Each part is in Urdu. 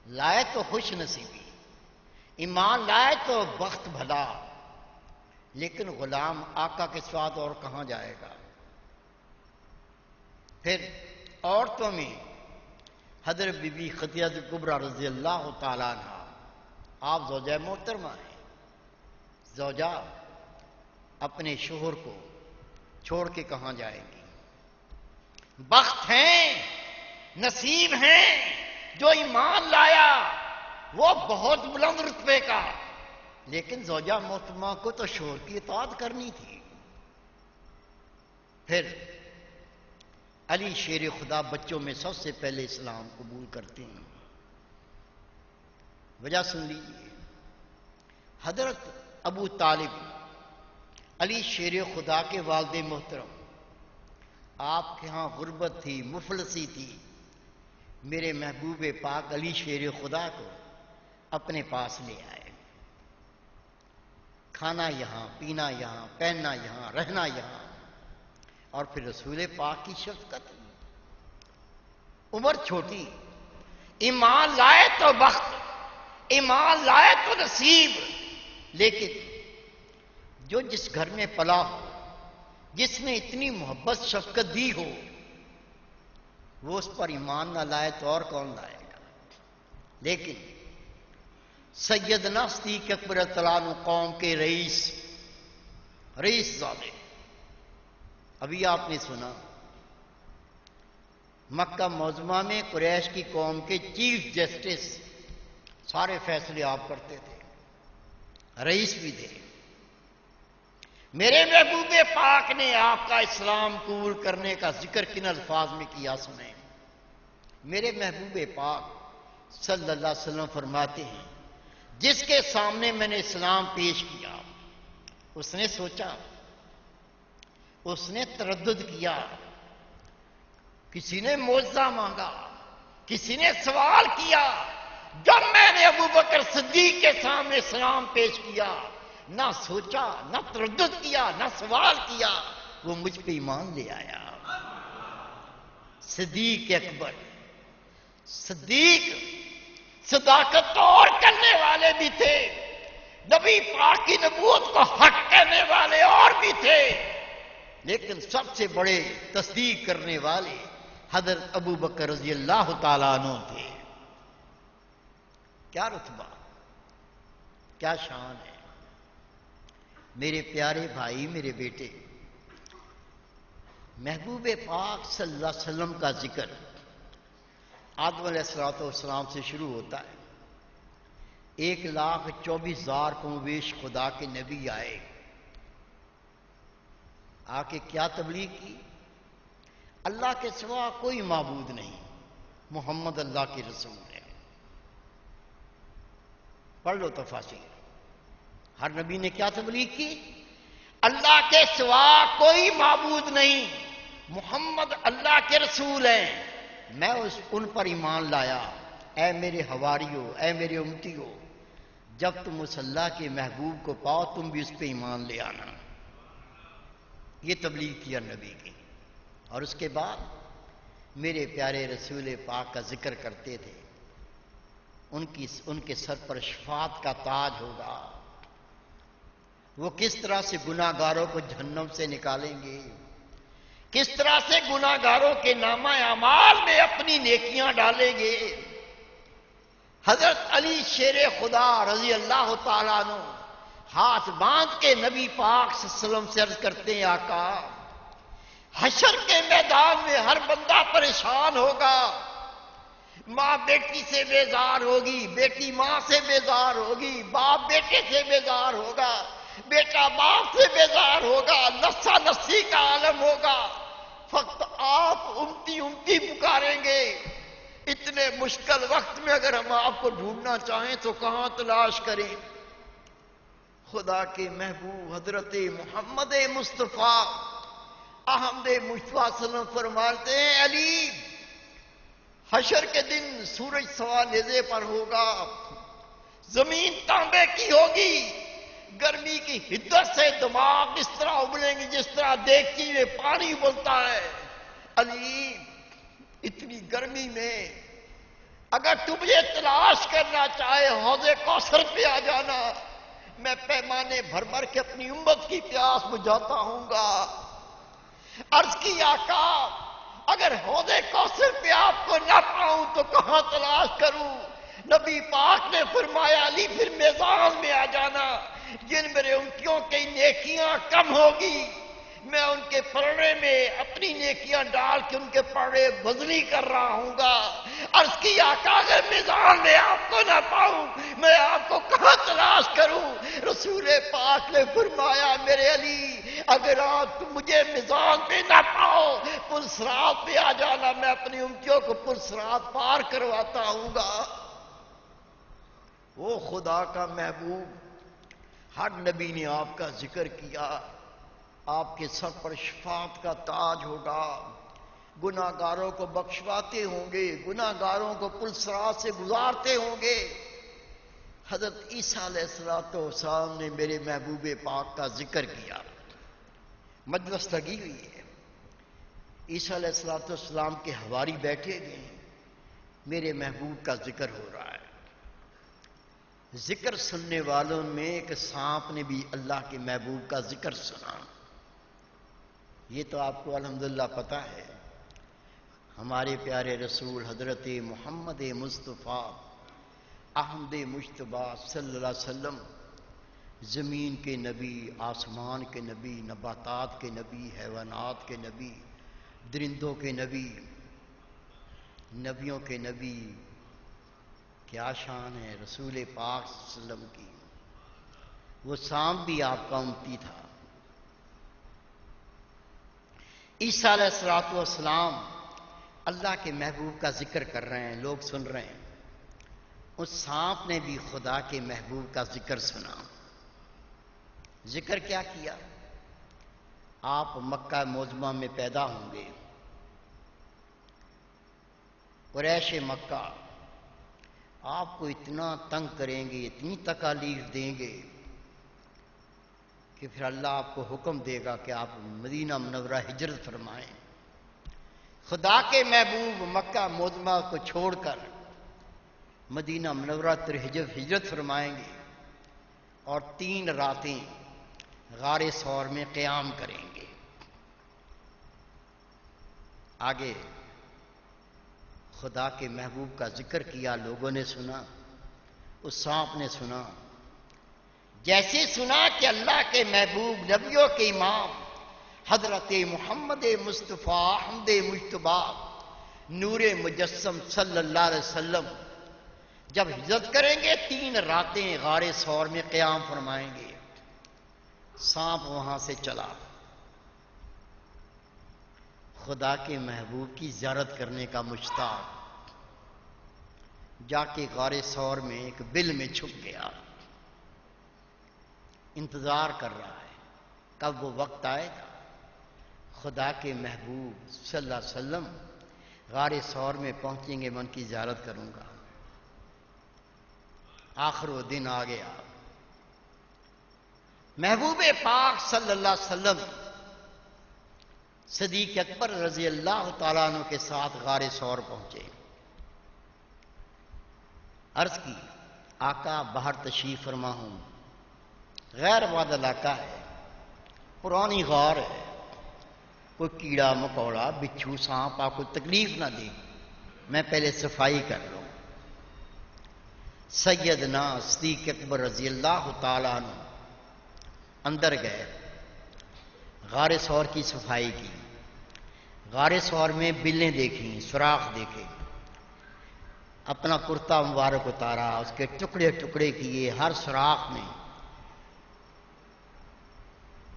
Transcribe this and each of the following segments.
لائے تو خوش نصیبی، ایمان لائے تو بخت بھلا، لیکن غلام آقا کے ساتھ اور کہاں جائے گا؟ پھر عورتوں میں حضرت بی بی خدیجہ کبریٰ رضی اللہ تعالیٰ عنہ، آپ زوجہ محترمہ ہیں۔ زوجہ اپنے شوہر کو چھوڑ کے کہاں جائے گی؟ بخت ہیں، نصیب ہیں، جو ایمان لایا وہ بہت بلند رتبے کا، لیکن زوجہ محترمہ کو تو شوہر کی اطاعت کرنی تھی۔ پھر علی شیر خدا بچوں میں سب سے پہلے اسلام قبول کرتے ہیں۔ وجہ سن لیجیے، حضرت ابو طالب علی شیر خدا کے والد محترم، آپ کے ہاں غربت تھی، مفلسی تھی، میرے محبوب پاک علی شیر خدا کو اپنے پاس لے آئے۔ کھانا یہاں، پینا یہاں، پہننا یہاں، رہنا یہاں، اور پھر رسول پاک کی شفقت۔ عمر چھوٹی، ایمان لائے تو بخت، ایمان لائے تو نصیب، لیکن جو جس گھر میں پلا ہو، جس نے اتنی محبت شفقت دی ہو، وہ اس پر ایمان نہ لائے تو اور کون لائے گا؟ لیکن سیدنا صدیق اکبر رضی اللہ عنہ قوم کے رئیس زادے، ابھی آپ نے سنا مکہ معظمہ میں قریش کی قوم کے چیف جسٹس، سارے فیصلے آپ کرتے تھے، رئیس بھی تھے۔ میرے محبوب پاک نے آپ کا اسلام قبول کرنے کا ذکر کن الفاظ میں کیا سنیں۔ میرے محبوب پاک صلی اللہ علیہ وسلم فرماتے ہیں، جس کے سامنے میں نے اسلام پیش کیا، اس نے سوچا، اس نے تردد کیا، کسی نے معجزہ مانگا، کسی نے سوال کیا۔ جب میں نے ابوبکر صدیق کے سامنے اسلام پیش کیا، نہ سوچا، نہ تردد کیا، نہ سوال کیا، وہ مجھ پہ ایمان لے آیا۔ صدیق اکبر، صدیق صداقت اور کرنے والے بھی تھے، نبی پاک کی نبوت کو حق کہنے والے اور بھی تھے، لیکن سب سے بڑے تصدیق کرنے والے حضرت ابوبکر رضی اللہ تعالیٰ عنہ تھے۔ کیا رتبہ، کیا شان ہے! میرے پیارے بھائی، میرے بیٹے، محبوب پاک صلی اللہ علیہ وسلم کا ذکر آدم علیہ السلام سے شروع ہوتا ہے۔ 1,24,000 کمویش خدا کے نبی آئے، آ کے کیا تبلیغ کی؟ اللہ کے سوا کوئی معبود نہیں، محمد اللہ کے رسول ہے۔ پڑھ لو تفاسیر، ہر نبی نے کیا تبلیغ کی؟ اللہ کے سوا کوئی معبود نہیں، محمد اللہ کے رسول ہیں، میں ان پر ایمان لایا۔ اے میرے حواریو، اے میرے امتیو، جب تم اس اللہ کے محبوب کو پاؤ تم بھی اس پہ ایمان لے آنا۔ یہ تبلیغ کیا نبی کی، اور اس کے بعد میرے پیارے رسول پاک کا ذکر کرتے تھے، ان کے سر پر شفاعت کا تاج ہوگا، وہ کس طرح سے گناہ گاروں کو جہنم سے نکالیں گے، کس طرح سے گناہ گاروں کے نامہ اعمال میں اپنی نیکیاں ڈالیں گے۔ حضرت علی شیر خدا رضی اللہ تعالیٰ عنہ ہاتھ باندھ کے نبی پاک صلی اللہ علیہ وسلم سے عرض کرتے ہیں، آقا، حشر کے میدان میں ہر بندہ پریشان ہوگا، ماں بیٹی سے بیزار ہوگی، بیٹی ماں سے بیزار ہوگی، باپ بیٹے سے بیزار ہوگا، بیٹا باپ سے بیزار ہوگا، نسا نسی کا عالم ہوگا، فقط آپ امتی امتی پکاریں گے۔ اتنے مشکل وقت میں اگر ہم آپ کو ڈھونڈنا چاہیں تو کہاں تلاش کریں؟ خدا کے محبوب حضرت محمد مصطفیٰ احمد مصطفیٰ صلی اللہ علیہ وسلم فرماتے ہیں، علی، حشر کے دن سورج سوا نیزے پر ہوگا، زمین تانبے کی ہوگی، گرمی کی حدت سے دماغ اس طرح ابلیں گے جس طرح دیگچی میں پانی ابلتا ہے۔ علی، اتنی گرمی میں اگر تو مجھے تلاش کرنا چاہے حوض کوثر پہ آ جانا، میں پیمانے بھر بھر کے اپنی امت کی پیاس بجھاتا ہوں گا۔ عرض کی آقا اگر حوض کوثر پہ آپ کو نہ پاؤں تو کہاں تلاش کروں؟ نبی پاک نے فرمایا علی پھر میزان میں آ جانا، جن میرے امتیوں کی نیکیاں کم ہوگی میں ان کے پلڑے میں اپنی نیکیاں ڈال کے ان کے پلڑے وزنی کر رہا ہوں گا۔ عرض کی آقا اگر میزان میں آپ کو نہ پاؤں میں آپ کو کہاں تلاش کروں؟ رسول پاک نے فرمایا میرے علی اگر آپ مجھے میزان پہ نہ پاؤ پرسرات پہ آ جانا، میں اپنی امتیوں کو پرسرات پار کرواتا ہوں گا۔ وہ خدا کا محبوب، ہر نبی نے آپ کا ذکر کیا، آپ کے سر پر شفاعت کا تاج ہوگا، گناہ گاروں کو بخشواتے ہوں گے، گناہ گاروں کو پرسرات سے گزارتے ہوں گے۔ حضرت عیسیٰ علیہ السلام نے میرے محبوب پاک کا ذکر کیا، مجلس لگی ہوئی ہے، عیسیٰ علیہ السلام کے حواری بیٹھے ہوئے ہیں، میرے محبوب کا ذکر ہو رہا ہے۔ ذکر سننے والوں میں ایک سانپ نے بھی اللہ کے محبوب کا ذکر سنا۔ یہ تو آپ کو الحمدللہ پتہ ہے، ہمارے پیارے رسول حضرت محمد مصطفیٰ احمد مجتبیٰ صلی اللہ علیہ وسلم زمین کے نبی، آسمان کے نبی، نباتات کے نبی، حیوانات کے نبی، درندوں کے نبی، نبیوں کے نبی، کیا شان ہے رسول پاک صلی اللہ علیہ وسلم کی۔ وہ سانپ بھی آپ کا امتی تھا۔ عیسیٰ علیہ السلام اللہ کے محبوب کا ذکر کر رہے ہیں، لوگ سن رہے ہیں، اس سانپ نے بھی خدا کے محبوب کا ذکر سنا۔ ذکر کیا کیا؟ آپ مکہ معظمہ میں پیدا ہوں گے، قریش مکہ آپ کو اتنا تنگ کریں گے، اتنی تکالیف دیں گے کہ پھر اللہ آپ کو حکم دے گا کہ آپ مدینہ منورہ ہجرت فرمائیں۔ خدا کے محبوب مکہ معظمہ کو چھوڑ کر مدینہ منورہ ہجرت فرمائیں گے اور 3 راتیں غار ثور میں قیام کریں گے۔ آگے خدا کے محبوب کا ذکر کیا، لوگوں نے سنا، اس سانپ نے سنا، جیسے سنا کہ اللہ کے محبوب نبیوں کے امام حضرت محمد مصطفیٰ احمد مجتبیٰ نور مجسم صلی اللہ علیہ وسلم جب ہجرت کریں گے 3 راتیں غار ثور میں قیام فرمائیں گے، سانپ وہاں سے چلا خدا کے محبوب کی زیارت کرنے کا مشتاق، جا کے غار ثور میں ایک بل میں چھپ گیا، انتظار کر رہا ہے کب وہ وقت آئے گا خدا کے محبوب صلی اللہ علیہ وسلم غار ثور میں پہنچیں گے، میں ان کی زیارت کروں گا۔ آخر وہ دن آ گیا، محبوب پاک صلی اللہ علیہ وسلم صدیق اکبر رضی اللہ تعالیٰ عنہ کے ساتھ غار ثور پہنچے۔ عرض کی آقا باہر تشریف فرما ہوں، غیر آباد علاقہ ہے، پرانی غار ہے، کوئی کیڑا مکوڑا بچھو سانپ آپ کو تکلیف نہ دے، میں پہلے صفائی کر لوں۔ سیدنا صدیق اکبر رضی اللہ تعالیٰ عنہ اندر گئے، غار ثور کی صفائی کی، غار ثور میں بلیں دیکھیں، سوراخ دیکھے، اپنا کرتا مبارک اتارا، اس کے ٹکڑے ٹکڑے کیے، ہر سوراخ میں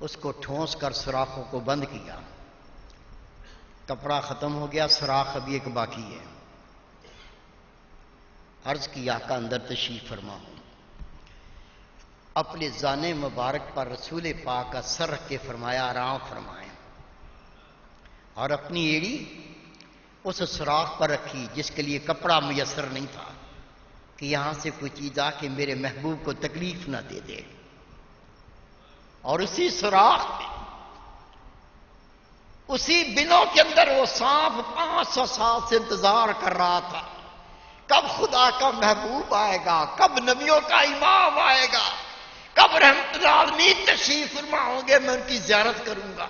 اس کو ٹھونس کر سوراخوں کو بند کیا، کپڑا ختم ہو گیا، سوراخ ابھی ایک باقی ہے۔ عرض کی آقا اندر تشریف فرما ہوں، اپنے جانے مبارک پر رسول پاک کا سر رکھ کے فرمایا آرام فرمائیں، اور اپنی ایڑی اس سوراخ پر رکھی جس کے لیے کپڑا میسر نہیں تھا کہ یہاں سے کوئی چیز آ کے میرے محبوب کو تکلیف نہ دے دے، اور اسی سوراخ میں اسی بلوں کے اندر وہ سانپ 500 سال سے انتظار کر رہا تھا، کب خدا کا محبوب آئے گا، کب نبیوں کا امام آئے گا، کب رحمت العالمین تشریف فرما ہوں گے، میں ان کی زیارت کروں گا۔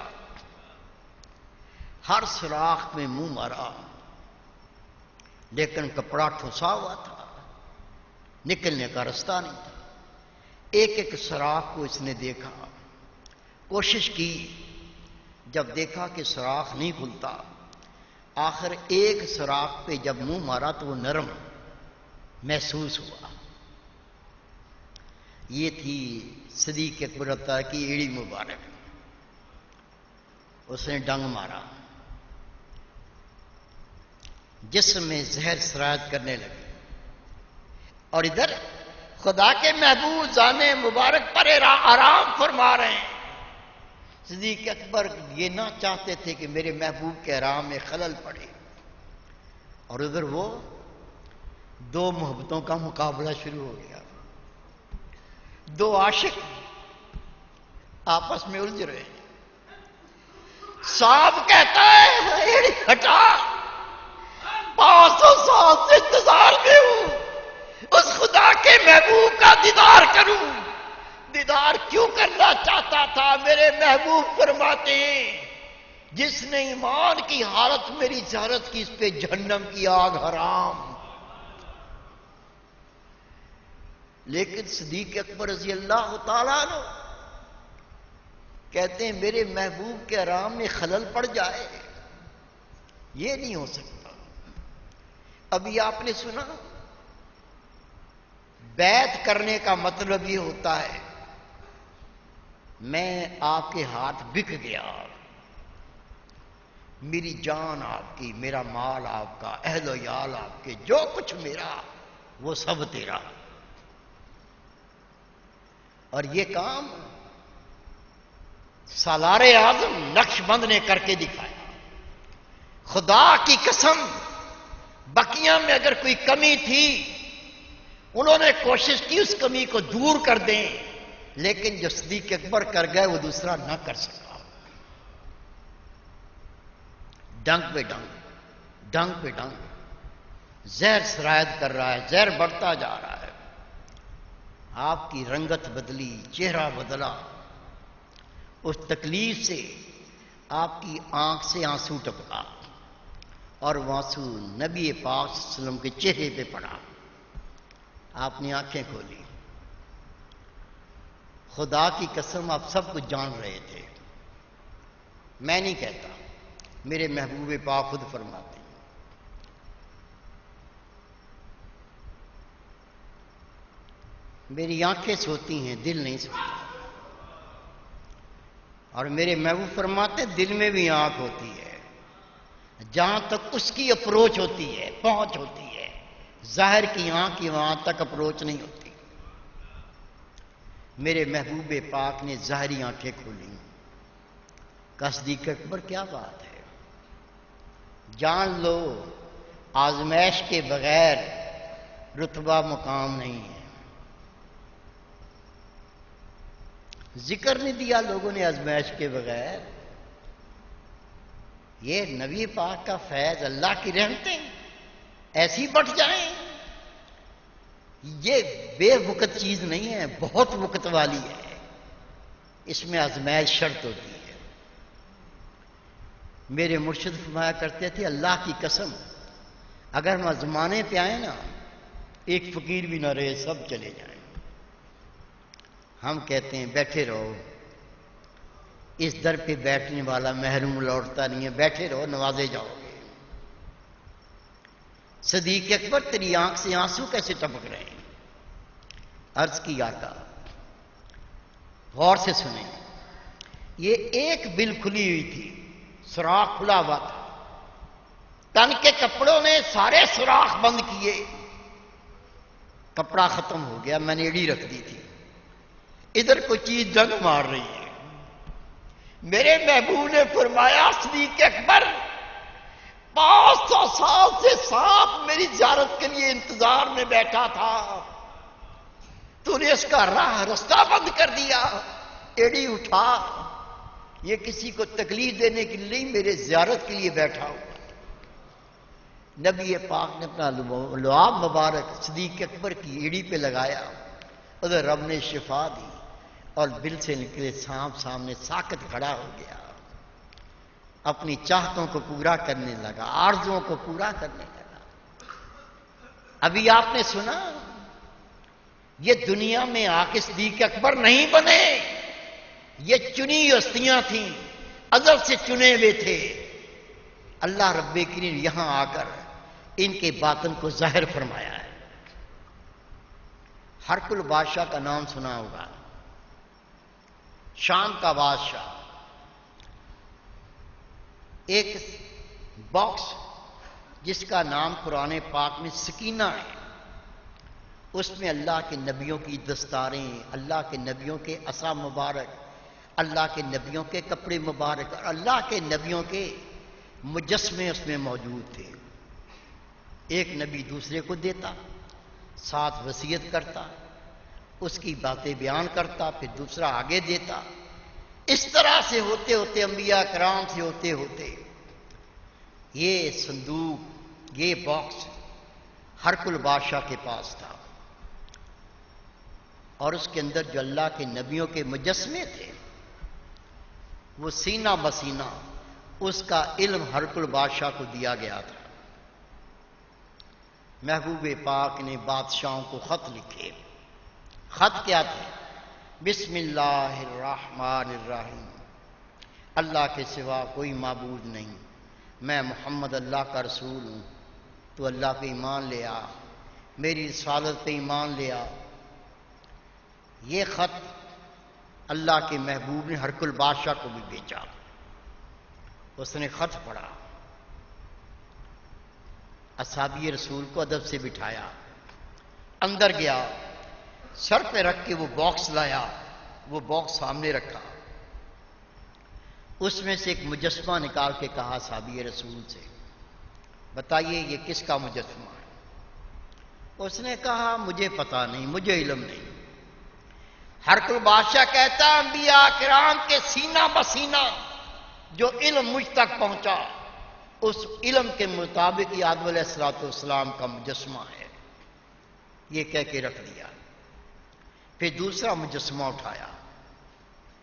ہر سوراخ میں منہ مارا، لیکن کپڑا ٹھسا ہوا تھا، نکلنے کا رستہ نہیں تھا۔ ایک ایک سوراخ کو اس نے دیکھا، کوشش کی، جب دیکھا کہ سوراخ نہیں کھلتا، آخر ایک سوراخ پہ جب منہ مارا تو وہ نرم محسوس ہوا۔ یہ تھی صدیق اکبر کی ایڑی مبارک۔ اس نے ڈنگ مارا، جسم میں زہر سرایت کرنے لگی، اور ادھر خدا کے محبوب جانے مبارک پر آرام فرما رہے ہیں۔ صدیق اکبر یہ نہ چاہتے تھے کہ میرے محبوب کے آرام میں خلل پڑے، اور ادھر وہ دو محبتوں کا مقابلہ شروع ہو گیا۔ دو عاشق آپس میں الجھ رہے ہیں۔ صاحب کہتا ہے ایڑی ہٹا، 500 سال سے انتظار میں ہوں، اس خدا کے محبوب کا دیدار کروں۔ دیدار کیوں کرنا چاہتا تھا؟ میرے محبوب فرماتے ہیں جس نے ایمان کی حالت میری زیارت کی، اس پہ جہنم کی آگ حرام۔ لیکن صدیق اکبر رضی اللہ تعالیٰ عنہ کہتے ہیں میرے محبوب کے آرام میں خلل پڑ جائے، یہ نہیں ہو سکتا۔ ابھی آپ نے سنا، بیعت کرنے کا مطلب یہ ہوتا ہے میں آپ کے ہاتھ بک گیا، میری جان آپ کی، میرا مال آپ کا، اہل و عیال آپ کے، جو کچھ میرا وہ سب تیرا۔ اور یہ کام سالار اعظم نقش بند نے کر کے دکھایا۔ خدا کی قسم، بقیہ میں اگر کوئی کمی تھی انہوں نے کوشش کی اس کمی کو دور کر دیں، لیکن جو صدیق اکبر کر گئے وہ دوسرا نہ کر سکا۔ ڈنگ پہ ڈنگ، ڈنگ پہ ڈنگ، زہر سرایت کر رہا ہے، زہر بڑھتا جا رہا ہے۔ آپ کی رنگت بدلی، چہرہ بدلا، اس تکلیف سے آپ کی آنکھ سے آنسو ٹپکا، اور وہ آنسو نبی پاک صلی اللہ علیہ وسلم کے چہرے پہ پڑا۔ آپ نے آنکھیں کھولی۔ خدا کی قسم آپ سب کچھ جان رہے تھے، میں نہیں کہتا، میرے محبوب پاک خود فرماتے ہیں میری آنکھیں سوتی ہیں، دل نہیں سوتا۔ اور میرے محبوب فرماتے ہیں دل میں بھی آنکھ ہوتی ہے، جہاں تک اس کی اپروچ ہوتی ہے، پہنچ ہوتی ہے، ظاہر کی آنکھ کی وہاں تک اپروچ نہیں ہوتی۔ میرے محبوب پاک نے ظاہری آنکھیں کھولیں۔ صدیق اکبر کیا بات ہے، جان لو آزمائش کے بغیر رتبہ مقام نہیں ہے۔ ذکر نہیں دیا لوگوں نے آزمائش کے بغیر، یہ نبی پاک کا فیض، اللہ کی رحمتیں ایسی بٹ جائیں، یہ بے وقت چیز نہیں ہے، بہت وقت والی ہے، اس میں آزمائش شرط ہوتی ہے۔ میرے مرشد فرمایا کرتے تھے اللہ کی قسم اگر ہم زمانے پہ آئیں نا، ایک فقیر بھی نہ رہے، سب چلے جائیں۔ ہم کہتے ہیں بیٹھے رہو، اس در پہ بیٹھنے والا محروم لوٹتا نہیں ہے، بیٹھے رہو، نوازے جاؤ گے۔ صدیق اکبر تیری آنکھ سے آنسو کیسے ٹپک رہے ہیں؟ عرض کی آقا غور سے سنیں، یہ ایک بل کھلی ہوئی تھی، سوراخ کھلا ہوا تھا، تن کے کپڑوں نے سارے سوراخ بند کیے، کپڑا ختم ہو گیا، میں نے ایڑی رکھ دی تھی، ادھر کوئی چیز ڈنگ مار رہی ہے۔ میرے محبوب نے فرمایا صدیق اکبر 500 سال سے سانپ میری زیارت کے لیے انتظار میں بیٹھا تھا، تو نے اس کا رستہ بند کر دیا، ایڑی اٹھا، یہ کسی کو تکلیف دینے کے لیے میرے زیارت کے لیے بیٹھا ہوا۔ نبی پاک نے اپنا لعاب مبارک صدیق اکبر کی ایڑی پہ لگایا، ادھر رب نے شفا دی اور دل سے نکلے سانپ سامنے ساکت کھڑا ہو گیا، اپنی چاہتوں کو پورا کرنے لگا، آرزوؤں کو پورا کرنے لگا۔ ابھی آپ نے سنا یہ دنیا میں آ کے صدیق اکبر نہیں بنے، یہ چنی ہستیاں تھیں، ازل سے چنے ہوئے تھے۔ اللہ رب کریم یہاں آ کر ان کے باطن کو ظاہر فرمایا ہے۔ ہرقل بادشاہ کا نام سنا ہوگا، شام کا بادشاہ۔ ایک باکس جس کا نام قرآن پاک میں سکینہ ہے، اس میں اللہ کے نبیوں کی دستاریں، اللہ کے نبیوں کے عصا مبارک، اللہ کے نبیوں کے کپڑے مبارک اور اللہ کے نبیوں کے مجسمے اس میں موجود تھے۔ ایک نبی دوسرے کو دیتا، ساتھ وصیت کرتا، اس کی باتیں بیان کرتا، پھر دوسرا آگے دیتا۔ اس طرح سے ہوتے ہوتے انبیاء کرام سے ہوتے ہوتے یہ صندوق، یہ باکس ہرقل بادشاہ کے پاس تھا، اور اس کے اندر جو اللہ کے نبیوں کے مجسمے تھے وہ سینہ بسینہ اس کا علم ہرقل بادشاہ کو دیا گیا تھا۔ محبوب پاک نے بادشاہوں کو خط لکھے۔ خط کیا تھے؟ بسم اللہ الرحمن الرحیم، اللہ کے سوا کوئی معبود نہیں، میں محمد اللہ کا رسول ہوں، تو اللہ پہ ایمان لے آ، میری رسالت پہ ایمان لے آ۔ یہ خط اللہ کے محبوب نے ہرقل بادشاہ کو بھی بھیجا۔ اس نے خط پڑھا، اصحابی رسول کو ادب سے بٹھایا، اندر گیا، سر پہ رکھ کے وہ باکس لایا، وہ باکس سامنے رکھا، اس میں سے ایک مجسمہ نکال کے کہا صحابی رسول سے، بتائیے یہ کس کا مجسمہ ہے؟ اس نے کہا مجھے پتا نہیں، مجھے علم نہیں۔ ہرقل بادشاہ کہتا انبیاء کرام کے سینہ بسینہ جو علم مجھ تک پہنچا، اس علم کے مطابق یہ آدم علیہ السلام کا مجسمہ ہے، یہ کہہ کے رکھ دیا۔ پھر دوسرا مجسمہ اٹھایا،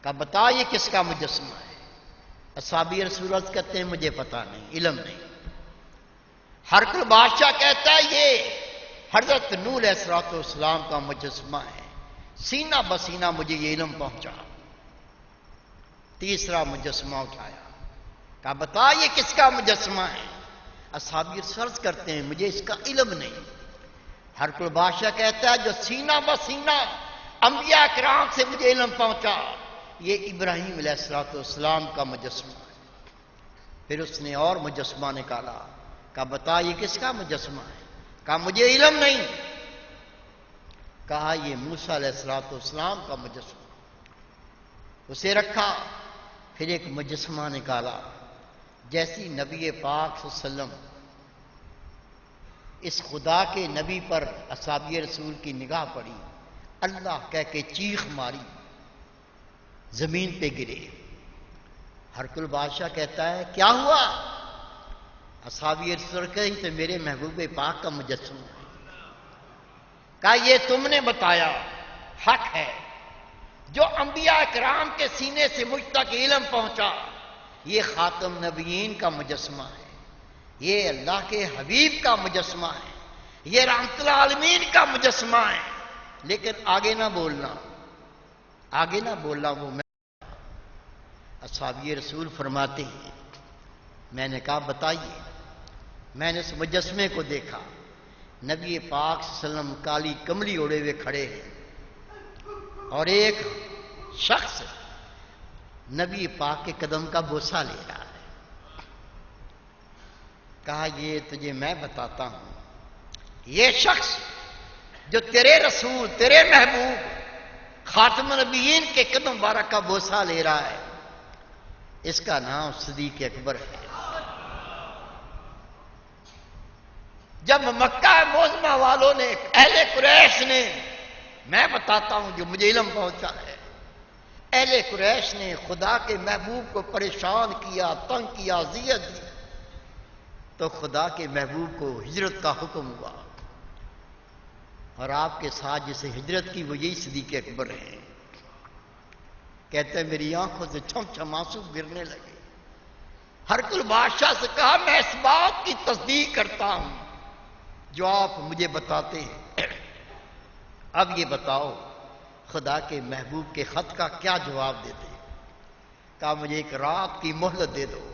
کہا بتا یہ کس کا مجسمہ ہے؟ اصحابی رسول عرض کہتے ہیں مجھے پتا نہیں، علم نہیں۔ ہرقل بادشاہ کہتا ہے یہ حضرت نوح علیہ السلام کا مجسمہ ہے، سینہ بسینہ مجھے یہ علم پہنچا۔ تیسرا مجسمہ اٹھایا، کہا بتا یہ کس کا مجسمہ ہے؟ اصحابی عرض کرتے ہیں مجھے اس کا علم نہیں۔ ہرقل بادشاہ کہتا ہے جو سینہ بسینہ انبیاء کرام سے مجھے علم پہنچا، یہ ابراہیم علیہ السلام کا مجسمہ ہے۔ پھر اس نے اور مجسمہ نکالا، کہا بتا یہ کس کا مجسمہ ہے؟ کہا مجھے علم نہیں۔ کہا یہ موسیٰ علیہ السلام کا مجسمہ، اسے رکھا۔ پھر ایک مجسمہ نکالا، جیسی نبی پاک صلی اللہ علیہ وسلم اس خدا کے نبی پر اصحابی رسول کی نگاہ پڑی، اللہ کہہ کے چیخ ماری، زمین پہ گرے۔ ہرقل بادشاہ کہتا ہے کیا ہوا؟ اصحابی رسول کہیں تو میرے محبوب پاک کا مجسمہ ہے۔ کہا یہ تم نے بتایا حق ہے، جو انبیاء کرام کے سینے سے مجھ تک علم پہنچا یہ خاتم نبیین کا مجسمہ ہے، یہ اللہ کے حبیب کا مجسمہ ہے، یہ رحمت العالمین کا مجسمہ ہے، لیکن آگے نہ بولنا، آگے نہ بولنا، وہ میں۔ اصحابی رسول فرماتے ہیں میں نے کہا بتائیے۔ میں نے اس مجسمے کو دیکھا، نبی پاک صلی اللہ علیہ وسلم کالی کملی اوڑے ہوئے کھڑے ہیں، اور ایک شخص نبی پاک کے قدم کا بوسہ لے رہا ہے۔ کہا یہ تجھے میں بتاتا ہوں، یہ شخص جو تیرے رسول، تیرے محبوب خاتم النبیین کے قدم مبارک کا بوسہ لے رہا ہے، اس کا نام صدیق اکبر ہے۔ جب مکہ معظمہ والوں نے، اہل قریش نے، میں بتاتا ہوں جو مجھے علم پہنچا ہے، اہل قریش نے خدا کے محبوب کو پریشان کیا، تنگ کیا، اذیت دی، تو خدا کے محبوب کو ہجرت کا حکم ہوا، اور آپ کے ساتھ جسے ہجرت کی وہ یہی صدیق اکبر ہیں۔ کہتے ہیں میری آنکھوں سے چھم چھم آنسو گرنے لگے۔ ہرقل بادشاہ سے کہا میں اس بات کی تصدیق کرتا ہوں جو آپ مجھے بتاتے ہیں، اب یہ بتاؤ خدا کے محبوب کے خط کا کیا جواب دیتے؟ کہا مجھے ایک رات کی مہلت دے دو۔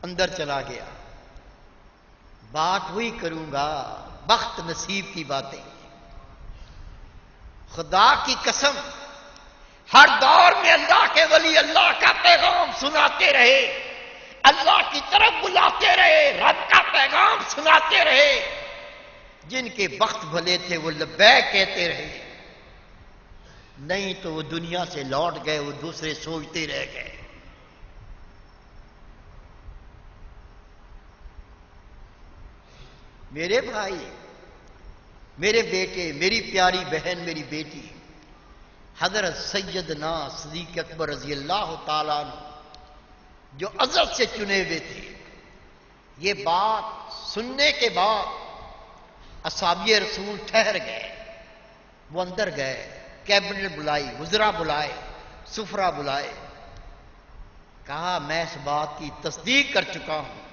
اندر چلا گیا، بات وہی کروں گا، بخت نصیب کی باتیں۔ خدا کی قسم ہر دور میں اللہ کے ولی اللہ کا پیغام سناتے رہے، اللہ کی طرف بلاتے رہے، رب کا پیغام سناتے رہے۔ جن کے بخت بھلے تھے وہ لبیک کہتے رہے، نہیں تو وہ دنیا سے لوٹ گئے، وہ دوسرے سوچتے رہ گئے۔ میرے بھائی، میرے بیٹے، میری پیاری بہن، میری بیٹی، حضرت سیدنا صدیق اکبر رضی اللہ تعالیٰ عنہ جو ازل سے چنے ہوئے تھے، یہ بات سننے کے بعد اصحابی رسول ٹھہر گئے، وہ اندر گئے، کیبنٹ بلائی، وزراء بلائے، سفرا بلائے، کہا میں اس بات کی تصدیق کر چکا ہوں